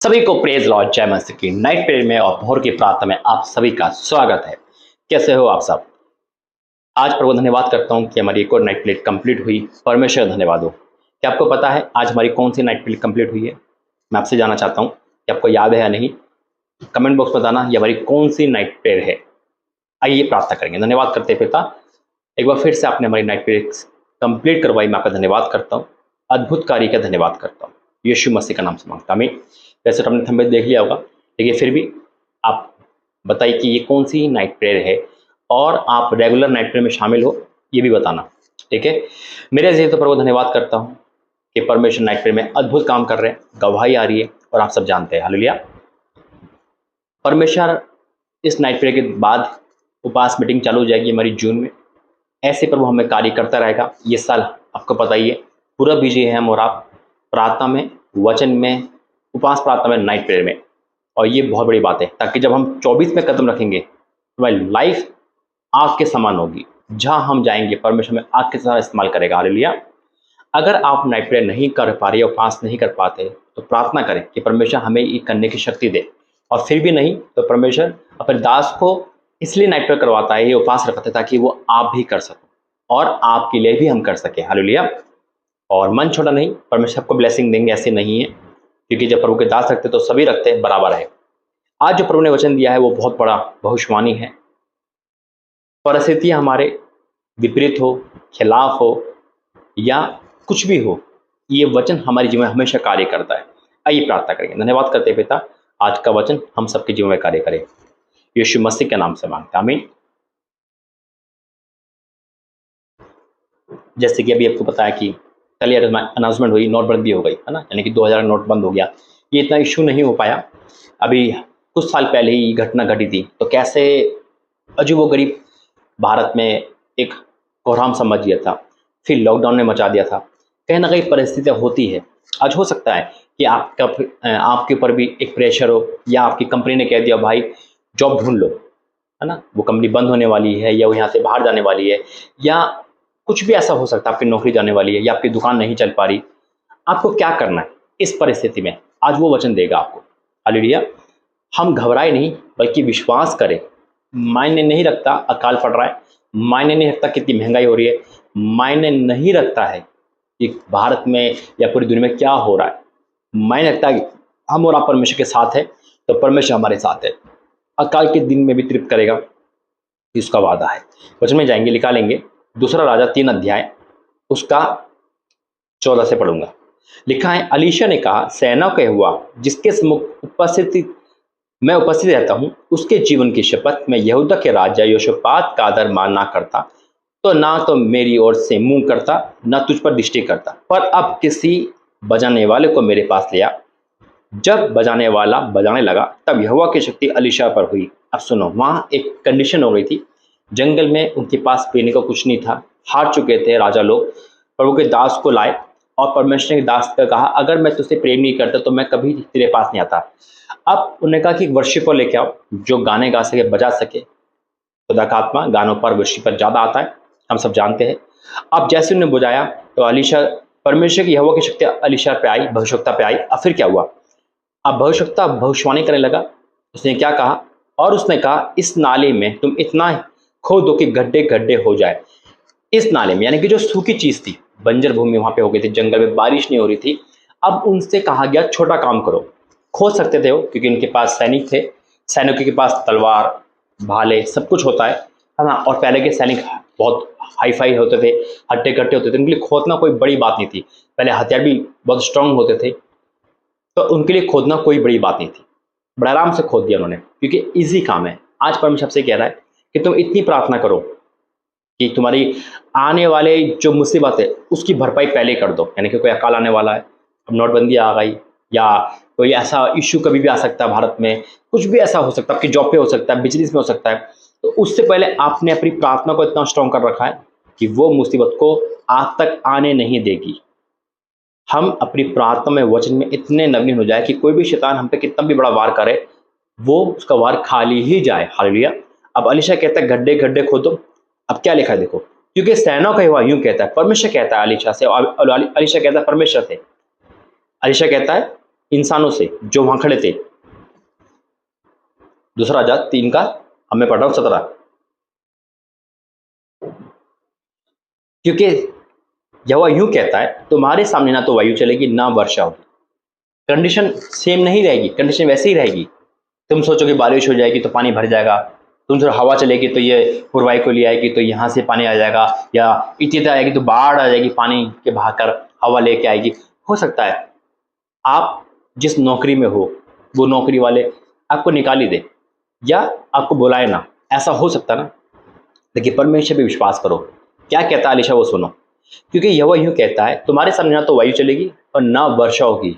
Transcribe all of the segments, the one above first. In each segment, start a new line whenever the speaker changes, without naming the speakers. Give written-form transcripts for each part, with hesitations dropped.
सभी को praise Lord जय मसीह की नाइट प्रेयर में और भोर की प्रार्थना में आप सभी का स्वागत है। कैसे हो आप सब? आज प्रभु धन्यवाद करता हूं कि हमारी एक और नाइट प्रेयर कंप्लीट हुई। परमेश्वर धन्यवाद हो। क्या आपको पता है आज हमारी कौन सी नाइट प्रेयर कंप्लीट हुई है? मैं आपसे जानना चाहता हूं कि आपको याद है या नहीं। कमेंट बॉक्स में बताना ये हमारी कौन सी नाइट प्रेयर है। आइए प्रार्थना करेंगे। धन्यवाद करते हैं पिता, एक बार फिर से आपने हमारी नाइट प्रेयर कंप्लीट करवाई। मैं आपका धन्यवाद करता हूँ, अद्भुत कार्य का धन्यवाद करता हूँ। यीशु मसीह का नाम से मांगता हूं। आमीन। वैसे तो हमने थंबनेल देख लिया होगा, लेकिन फिर भी आप बताइए कि ये कौन सी नाइट प्रेयर है और आप रेगुलर नाइट प्रेयर में शामिल हो, ये भी बताना। ठीक है। मेरे जरिए तो प्रभु धन्यवाद करता हूँ कि परमेश्वर नाइट प्रेयर में अद्भुत काम कर रहे हैं, गवाही आ रही है और आप सब जानते हैं। हालेलुया। परमेश्वर इस नाइट प्रेयर के बाद उपवास मीटिंग चालू हो जाएगी हमारी जून में। ऐसे प्रभु हमें कार्य करता रहेगा। ये साल आपको पता ही है पूरा बिजी है हम और आप, प्रार्थना में, वचन में, उपवास प्रार्थना में, नाइट प्रेयर में। और ये बहुत बड़ी बात है, ताकि जब हम 24 में कदम रखेंगे तो हमारी लाइफ आग के समान होगी। जहाँ हम जाएंगे परमेश्वर में आग के समान इस्तेमाल करेगा। हालेलुया। अगर आप नाइट प्रेयर नहीं कर पा रहे, उपवास नहीं कर पाते, तो प्रार्थना करें कि परमेश्वर हमें ये करने की शक्ति दे। और फिर भी नहीं तो परमेश्वर अपने दास को इसलिए नाइट प्रेयर करवाता है, ये उपवास रखता है, ताकि वो आप भी कर सकें और आपके लिए भी हम कर सकें। हालेलुया। और मन छोटा नहीं, परमेश्वर आपको ब्लेसिंग देंगे, ऐसे नहीं है, क्योंकि जब प्रभु के दास रखते तो सभी रखते हैं, बराबर है। आज जो प्रभु ने वचन दिया है वो बहुत बड़ा भविष्यवाणी है। परिस्थितियां हमारे विपरीत हो, खिलाफ हो या कुछ भी हो, ये वचन हमारे जीवन में हमेशा कार्य करता है। आइए प्रार्थना करेंगे। धन्यवाद करते हैं पिता, आज का वचन हम सबके जीवन में कार्य करे। यीशु मसीह के नाम से मांगते हैं, आमीन। जैसे कि अभी आपको बताया कि कल अनाउंसमेंट हुई, नोटबंदी हो गई है ना, यानी कि 2000 नोट बंद हो गया। ये इतना इशू नहीं हो पाया। अभी कुछ साल पहले ही घटना घटी थी, तो कैसे अजीबोगरीब भारत में एक कोहराम सा मच गया था, फिर लॉकडाउन ने मचा दिया था। कहीं ना कहीं परिस्थितियाँ होती है। आज हो सकता है कि आपके ऊपर भी एक प्रेशर हो, या आपकी कंपनी ने कह दिया भाई जॉब ढूंढ लो, है ना, वो कंपनी बंद होने वाली है या वो यहाँ से बाहर जाने वाली है, या कुछ भी ऐसा हो सकता है, आपकी नौकरी जाने वाली है या आपकी दुकान नहीं चल पा रही। आपको क्या करना है इस परिस्थिति में? आज वो वचन देगा आपको। हालेलुया। हम घबराए नहीं, बल्कि विश्वास करें। मायने नहीं रखता अकाल पड़ रहा है, मायने नहीं रखता कितनी महंगाई हो रही है, मायने नहीं रखता है कि भारत में या पूरी दुनिया में क्या हो रहा है। मायने रखता है कि हम और आप परमेश्वर के साथ है, तो परमेश्वर हमारे साथ है। अकाल के दिन में भी तृप्त करेगा, इसका वादा है। वचन में जाएंगे, निकालेंगे दूसरा राजा 3 अध्याय, उसका 14 से पढ़ूंगा। लिखा है, अलीशा ने कहा, सेना का हुआ जिसके सम्मुख मैं उपस्थित रहता हूँ, उसके जीवन की शपथ, मैं यहूदा के राजा योशपात का आदर मान ना करता, तो ना तो मेरी ओर से मुंह करता, ना तुझ पर दृष्टि करता। पर अब किसी बजाने वाले को मेरे पास लिया। जब बजाने वाला बजाने लगा, तब यहोवा की शक्ति अलीशा पर हुई। अब सुनो, वहाँ एक कंडीशन हो गई थी। जंगल में उनके पास पीने को कुछ नहीं था, हार चुके थे राजा लोग। प्रभु के दास को लाए और परमेश्वर के दास ने कहा, अगर मैं तुझसे प्रेम नहीं करता तो मैं कभी तेरे पास नहीं आता। अब उन्होंने कहा कि वर्शिप पर लेके आओ, जो गाने गा सके, बजा सके। खुदा का आत्मा गानों पर, वर्शिप पर ज़्यादा आता है, हम सब जानते हैं। अब जैसे उन्होंने बुझाया तो अलीशा, परमेश्वर की यहोवा की शक्ति अलीशा पे आई, भविष्यवक्ता पे आई। अब फिर क्या हुआ? अब भविष्यवक्ता भविष्यवाणी करने लगा। उसने क्या कहा? और उसने कहा, इस नाले में तुम इतना खोदो कि गड्ढे गड्ढे हो जाए। इस नाले में, यानी कि जो सूखी चीज थी, बंजर भूमि वहां पे हो गई थी, जंगल में बारिश नहीं हो रही थी। अब उनसे कहा गया छोटा काम करो। खोद सकते थे वो, क्योंकि उनके पास सैनिक थे, सैनिकों के पास तलवार, भाले, सब कुछ होता है ना। और पहले के सैनिक बहुत हाई फाई होते थे, हट्टे कट्टे होते थे, उनके लिए खोदना कोई बड़ी बात नहीं थी। पहले हथियार भी बहुत स्ट्रांग होते थे, तो उनके लिए खोदना कोई बड़ी बात नहीं थी। बड़ा आराम से खोद दिया उन्होंने, क्योंकि इजी काम है। आज परमेश्वर से कह रहा है कि तुम इतनी प्रार्थना करो कि तुम्हारी आने वाले जो मुसीबत है उसकी भरपाई पहले कर दो। यानी कि कोई अकाल आने वाला है, अब नोटबंदी आ गई, या कोई ऐसा इश्यू कभी भी आ सकता है भारत में, कुछ भी ऐसा हो सकता है, आपकी जॉब पे हो सकता है, बिजनेस में हो सकता है। तो उससे पहले आपने अपनी प्रार्थना को इतना स्ट्रांग कर रखा है कि वो मुसीबत को आप तक आने नहीं देगी। हम अपनी प्रार्थना में, वचन में इतने नवीन हो जाए कि कोई भी शैतान हम पे कितना भी बड़ा वार करे, वो उसका वार खाली ही जाए। हालेलुया। अब अलीशा कहता है गड्ढे गड्ढे खोदो। अब क्या लिखा है देखो, क्योंकि सेना का हुआ यूं कहता है, परमेश्वर कहता है अलीशा से, और अलीशा कहता है परमेश्वर से। अलीशा कहता है इंसानों से जो वहां खड़े थे। दूसरा अध्याय 3 का हमें पढ़ रहा हूं 17। क्योंकि यहोवा यूं कहता है, तुम्हारे सामने ना तो वायु चलेगी ना वर्षा होगी। कंडीशन सेम नहीं रहेगी, कंडीशन वैसे ही रहेगी। तुम सोचोगे बारिश हो जाएगी तो पानी भर जाएगा, तुम जो हवा चलेगी तो ये पूर्वाई को ले आएगी तो यहाँ से पानी आ जाएगा, या इतनी आएगी तो बाढ़ आ जाएगी, पानी के बहाकर हवा लेके आएगी। हो सकता है आप जिस नौकरी में हो वो नौकरी वाले आपको निकाल ही दे या आपको बुलाए ना, ऐसा हो सकता ना। लेकिन परमेश्वर पे विश्वास करो। क्या कहता है अलीशा, वो सुनो। क्योंकि यहोवा यूं कहता है, तुम्हारे सामने ना तो वायु चलेगी और ना वर्षा होगी।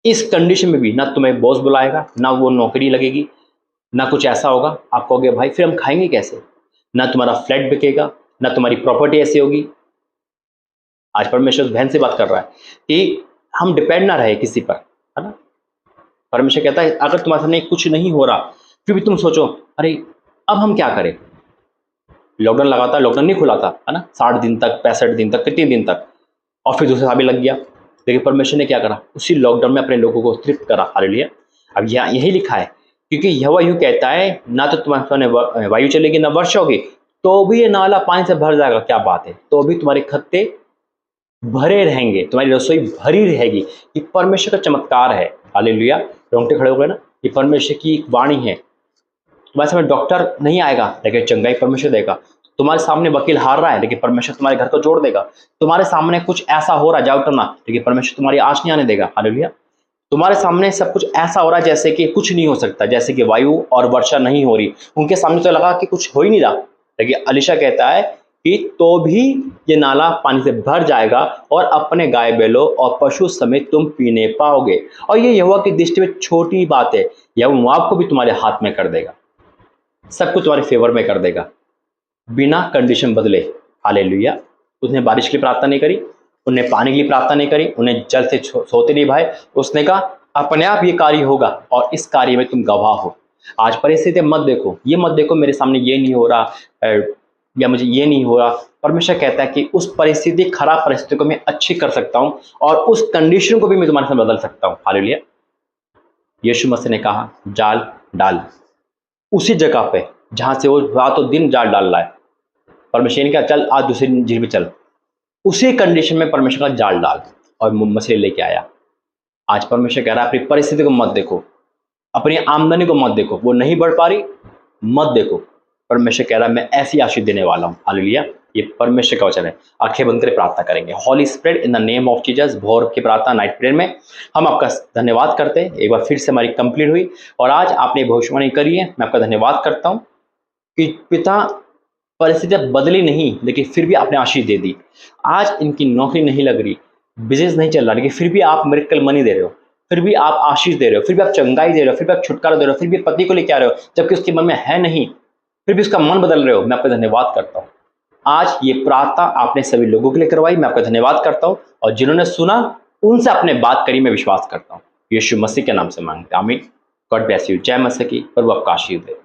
इस कंडीशन में भी ना तुम्हें बॉस बुलाएगा, ना वो नौकरी लगेगी, ना कुछ ऐसा होगा आप कहोगे भाई फिर हम खाएंगे कैसे, ना तुम्हारा फ्लैट बिकेगा, ना तुम्हारी प्रॉपर्टी ऐसी होगी। आज परमेश्वर उस बहन से बात कर रहा है कि हम डिपेंड ना रहे किसी पर, है ना। परमेश्वर कहता है अगर तुम्हारे सामने कुछ नहीं हो रहा फिर भी तुम सोचो अरे अब हम क्या करें। लॉकडाउन लगा था, लॉकडाउन नहीं खुला था, है ना, 60 दिन तक, 65 दिन तक, कितने दिन तक, और फिर दूसरे साल भी लग गया। लेकिन परमेश्वर ने क्या करा, उसी लॉकडाउन में अपने लोगों को तृप्त करा। हालेलुया। अब यहाँ यही लिखा है, क्योंकि यहोवा यूं कहता है ना तो तुम्हारे सामने वायु चलेगी ना वर्षा होगी, तो भी ये नाला पानी से भर जाएगा। क्या बात है, तो भी तुम्हारे खत्ते भरे रहेंगे, तुम्हारी रसोई भरी रहेगी। ये परमेश्वर का चमत्कार है। हालेलुया। रोंगटे खड़े हो गए ना, ये परमेश्वर की एक वाणी है। तुम्हारे सामने डॉक्टर नहीं आएगा लेकिन चंगाई परमेश्वर देगा। तुम्हारे सामने वकील हार रहा है लेकिन परमेश्वर तुम्हारे घर को जोड़ देगा। तुम्हारे सामने कुछ ऐसा हो रहा है जाओ टरना, लेकिन परमेश्वर तुम्हारी आँच नहीं आने देगा। हालेलुया। तुम्हारे सामने सब कुछ ऐसा हो रहा है जैसे कि कुछ नहीं हो सकता, जैसे कि वायु और वर्षा नहीं हो रही। उनके सामने तो लगा कि कुछ हो ही नहीं रहा, लेकिन अलीशा कहता है कि तो भी ये नाला पानी से भर जाएगा और अपने गाय बैलों और पशु समेत तुम पीने पाओगे। और ये यहोवा की दृष्टि में छोटी बात है, यह मुआब को भी तुम्हारे हाथ में कर देगा, सब कुछ तुम्हारे फेवर में कर देगा, बिना कंडीशन बदले। हालेलुया। उसने बारिश की प्रार्थना नहीं करी, उन्हें पानी की प्रार्थना नहीं करी, उन्हें जल से सोते नहीं भाई। उसने कहा अपने आप ये कार्य होगा और इस कार्य में तुम गवाह हो। आज परिस्थिति मत देखो, ये मत देखो मेरे सामने ये नहीं हो रहा या मुझे ये नहीं हो रहा। परमेश्वर कहता है कि उस परिस्थिति, खराब परिस्थिति को मैं अच्छी कर सकता हूँ और उस कंडीशन को भी मैं तुम्हारे साथ बदल सकता हूँ। हालेलुया। यीशु मसीह ने कहा जाल डाल, उसी जगह पे जहां से वो रातों दिन जाल डाल रहा है। परमेश्वर ने कहा चल आज दूसरी झील में चल, उसी कंडीशन में परमेश्वर का जाल डाल और मछली लेके आया। आज परमेश्वर कह रहा है अपनी परिस्थिति को मत देखो, अपनी आमदनी को मत देखो, वो नहीं बढ़ पा रही मत देखो। परमेश्वर कह रहा है मैं ऐसी आशीष देने वाला हूँ। हालेलुया। ये परमेश्वर का वचन है। आंखें बंद करके प्रार्थना करेंगे। Holy spirit in the name of Jesus, भोर की प्रार्थना नाइट प्रेयर में हम आपका धन्यवाद करते हैं। एक बार फिर से हमारी कंप्लीट हुई और आज आपने भविष्यवाणी करी है, मैं आपका धन्यवाद करता हूँ कि पिता परिस्थितियां बदली नहीं लेकिन फिर भी आपने आशीष दे दी। आज इनकी नौकरी नहीं लग रही, बिजनेस नहीं चल रहा, लेकिन फिर भी आप मिरेकल मनी दे रहे हो, फिर भी आप आशीष दे रहे हो, फिर भी आप चंगाई दे रहे हो, फिर भी आप छुटकारा दे रहे हो, फिर भी पति को लेके आ रहे हो जबकि उसके मन में है नहीं, फिर भी उसका मन बदल रहे हो। मैं आपका धन्यवाद करता हूँ। आज ये प्रार्थना आपने सभी लोगों के लिए करवाई, मैं आपका धन्यवाद करता हूँ। और जिन्होंने सुना उनसे आपने बात करी, मैं विश्वास करता हूँ। यीशु मसीह के नाम से मांगते आमीन। God bless you. जय मसीह की। प्रभु आपका आशीष दे।